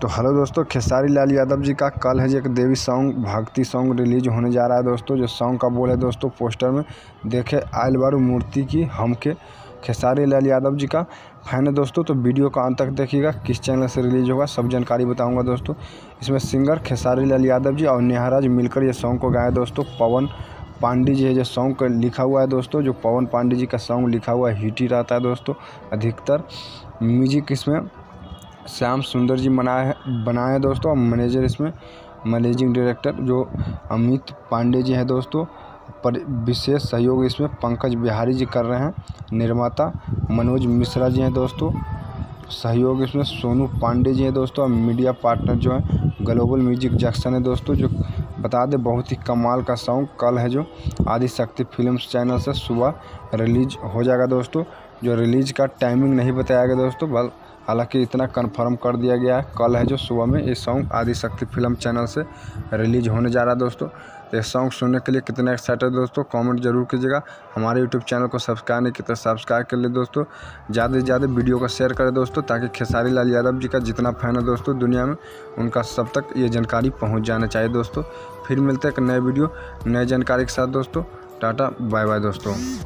तो हेलो दोस्तों, खेसारी लाल यादव जी का कल है जी एक देवी सॉन्ग भक्ति सॉन्ग रिलीज होने जा रहा है दोस्तों। जो सॉन्ग का बोल है दोस्तों पोस्टर में देखे आयल बारू मूर्ति की हमके। खेसारी लाल यादव जी का फैन है दोस्तों, तो वीडियो का अंत तक देखिएगा। किस चैनल से रिलीज होगा सब जानकारी बताऊंगा दोस्तों। इसमें सिंगर खेसारी लाल यादव जी और नेहा राज मिलकर ये सॉन्ग को गाए दोस्तों। पवन पांडे जी है जो सॉन्ग का लिखा हुआ है दोस्तों। जो पवन पांडे जी का सॉन्ग लिखा हुआ है हिट ही रहता है दोस्तों अधिकतर। म्यूजिक इसमें श्याम सुंदर जी बनाए हैं दोस्तों। मैनेजर इसमें मैनेजिंग डायरेक्टर जो अमित पांडे जी हैं दोस्तों। पर विशेष सहयोग इसमें पंकज बिहारी जी कर रहे हैं। निर्माता मनोज मिश्रा जी हैं दोस्तों। सहयोग इसमें सोनू पांडे जी हैं दोस्तों। और मीडिया पार्टनर जो है ग्लोबल म्यूजिक जंक्शन है दोस्तों। जो बता दें बहुत ही कमाल का सॉन्ग कल है जो आदिशक्ति फिल्म्स चैनल से सुबह रिलीज हो जाएगा दोस्तों। जो रिलीज का टाइमिंग नहीं बताया गया दोस्तों, हालांकि इतना कंफर्म कर दिया गया है कल है जो सुबह में ये सॉन्ग आदिशक्ति फिल्म चैनल से रिलीज होने जा रहा है दोस्तों। तो ये सॉन्ग सुनने के लिए कितने एक्साइटेड दोस्तों कमेंट जरूर कीजिएगा। हमारे यूट्यूब चैनल को सब्सक्राइब नहीं किया तो सब्सक्राइब कर ले दोस्तों। ज़्यादा से ज़्यादा वीडियो को शेयर करें दोस्तों, ताकि खेसारी लाल यादव जी का जितना फैन है दोस्तों दुनिया में उनका सब तक ये जानकारी पहुँच जाना चाहिए दोस्तों। फिर मिलते हैं एक नए वीडियो नए जानकारी के साथ दोस्तों। टाटा बाय बाय दोस्तों।